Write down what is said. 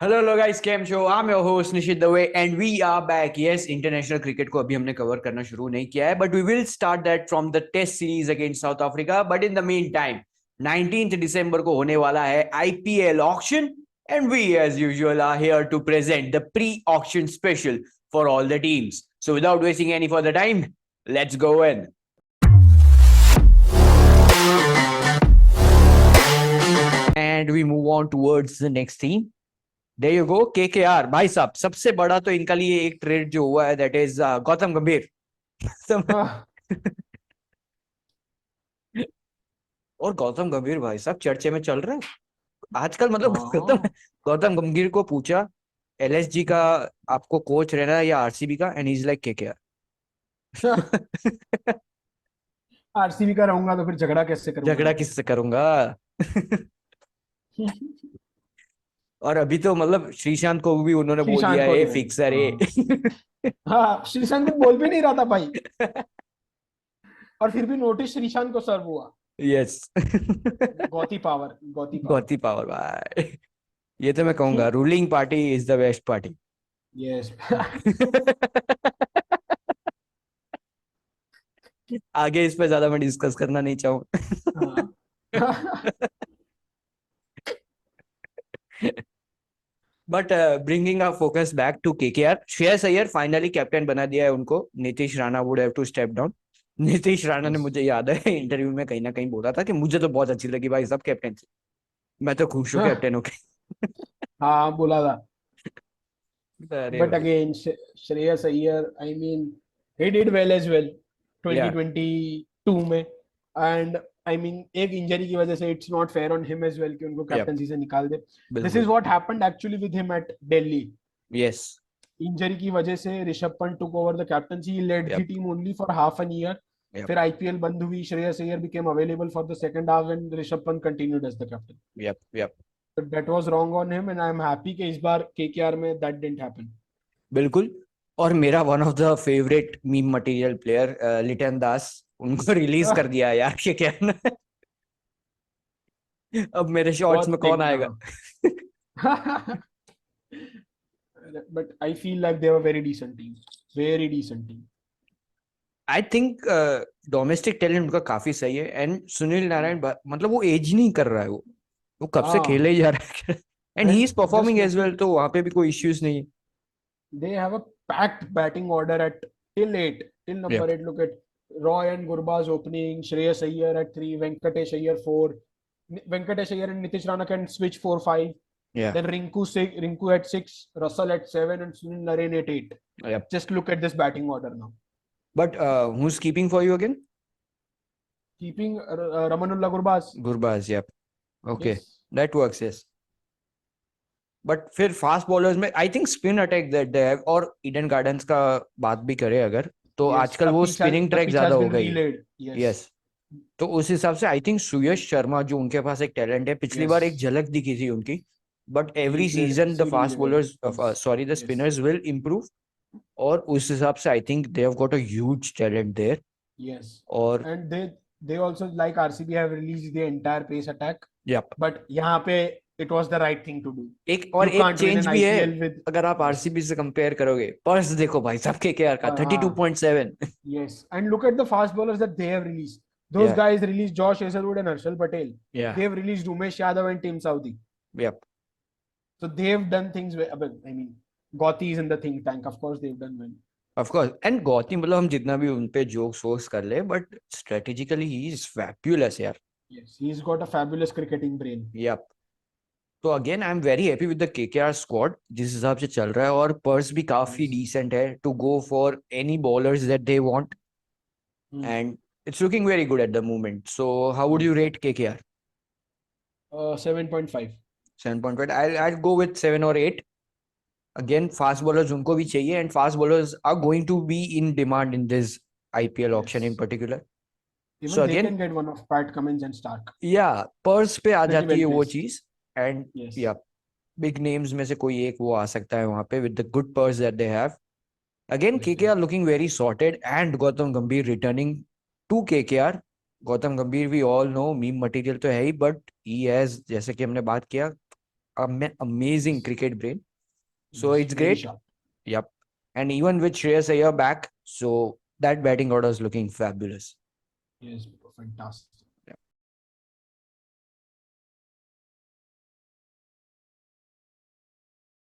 Hello guys, cam show. I am your host Nishit Dave and we are back. Yes, international cricket को अभी हमने cover करना शुरू नहीं किया है, but we will start that from the test series against South Africa. But in the mean time 19th दिसंबर को होने वाला है IPL auction and we as usual are here to present the pre auction special for all the teams. So without wasting any further time, let's go in. And we move on towards the next team. There you go, KKR भाई साहब। सबसे बड़ा तो इनका लिए एक trade जो हुआ है, दैट इज गौतम गंभीर। हाँ, और गौतम गंभीर भाई साहब चर्चे में चल रहे हैं आजकल। मतलब गौतम हाँ। गौतम गंभीर को पूछा एलएसजी का आपको कोच रहना है या आरसीबी का, and is like KKR. RCB का रहूंगा तो फिर झगड़ा कैसे करूंगा झगड़ा मैं? किससे करूंगा। और अभी तो मतलब श्रीशांत को भी उन्होंने बोल श्रीशांत दिया को है भी नहीं। फिक्सर हाँ, है। हाँ, श्रीशांत को बोल भी नहीं रहा था भाई। और फिर भी नोटिस श्रीशांत को सर्व हुआ। Yes. Gauti power, Gauti power. Gauti power भाई, ये तो मैं कहूंगा ruling party is the best party. Yes. आगे इस पे ज्यादा मैं डिस्कस करना नहीं चाहूँ। हाँ। But bringing a focus back to KKR, Shreyas Iyer finally captain बना दिया है उनको। Nitish Rana would have to step down. Nitish Rana ने, यस। मुझे याद है इंटरव्यू में कहीं ना कहीं बोला था कि मुझे तो बहुत अच्छी लगी भाई सब कैप्टन से, मैं तो खुश हूँ कैप्टन होके। हाँ, बोला था। अरे बट भाई, again Shreyas Iyer, I mean, he did well as well या 2022 में। एंड आई मीन, एक इंजरी की वजह से it's not fair on him as well कि उनको या कैप्टनसी से निकाल दे। दिस इज बिल्कुल। What happened actually with him at Delhi. Yes. Injury की वजह से Rishabh Pant took over the captaincy, he led the yup team only for half an year. Yup फिर आईपीएल बंद हुई, Shreyas Iyer became available for the second half and Rishabh Pant continued as the captain. Yup yup that was wrong on him and I am happy कि इस बार KKR में that didn't happen. बिल्कुल। और मेरा one of the favourite meme material player Liton Das, उनको release कर दिया यार, ये क्या है ना। अब मेरे शॉर्ट्स बहुत में कौन देखना। आएगा। but I feel like they were very decent team. Very decent team. I think domestic talent उनका काफी सही है। And Sunil Narayan Yeah. मतलब वो एज नहीं कर रहा है, वो कब से खेले हाँ. ही जा रहा है। And he And is just performing as looking, well, तो वहां पे भी कोई इश्यूज नहीं है। they have a packed batting order at till eight, till number Yep. eight. Look at Roy and Gurbaz opening, Shreyas Iyer at three, Venkatesh Iyer four. Venkatesh Iyer and Nitish Rana can switch 4-5. Yeah. Then Rinku at six, Russell at seven, and Sunil Narine at eight. Yep. Just look at this batting order now. But who's keeping for you again? Keeping Ramanullah Gurbaz. Gurbaz. Yep. Okay. Yes. That works. Yes. But फिर fast bowlers में I think spin attack that they have. और Eden gardens का बात भी करें अगर, तो Yes. आजकल The वो pitch has spinning the track pitch ज्यादा has हो been गई है। relayed. Yes. यस। तो उस हिसाब से आई थिंक सुयश शर्मा, जो उनके पास एक टैलेंट है, पिछली बार एक Yes. झलक दिखी थी उनकी। But He every played season the fast exceedingly well. Bowlers, Yes. Sorry the Yes. Spinners will improve. और उस हिसाब से I think they have got a huge talent there. Yes. और And they also, like RCB, have released the entire pace attack. Yup, But यहाँ पे it was the right thing to do. और You एक can't win change an भी है। IPL with. अगर आप Yes. RCB से कंपेयर करोगे, पर्स देखो भाई साहब के केआर का हाँ. 32.7। Yes. And look at the fast bowlers that they have released. Those या guys released Josh Hazlewood and Harshal Patel. या They've released Umesh Yadav and Tim Saudi. Yup So they've done things well. I mean, Gotti is in the think tank. Of course, they've done well. Of course. And Gautam मतलब हम जितना भी उन पे jokes वोक्स कर ले, but strategically he is fabulous यार। Yes, he's got a fabulous cricketing brain. Yup. तो again I am very happy with the KKR squad जिस हिसाब से चल रहा है। और पर्स भी काफी Yes. डिसेंट है to go for any bowlers that they want. Hmm. And it's looking very good at the moment. So how would you Yes. Rate KKR? 7.5. 7.5, I go with 7 और 8। अगेन फास्ट बॉलर्स उनको भी चाहिए, and fast bowlers are going to be in demand in this IPL auction in Yes. Particular. So Even they again can get one of Pat Cummins and Stark. या purse पे आ Pretty जाती well है वो placed. चीज। And Yes. या big names में से कोई एक वो आ सकता है वहां पे with the good purse that they have. Again KKR Exactly. Looking very sorted and Gautam Gambhir returning to KKR. Gautam Gambhir we all know meme material तो है ही, बट ही हैज, जैसे कि हमने बात किया, amazing cricket brain. So Yes, it's very great. sharp. Yep. And even with Shreyas Iyer back, so that batting order is looking fabulous. Yes, fantastic.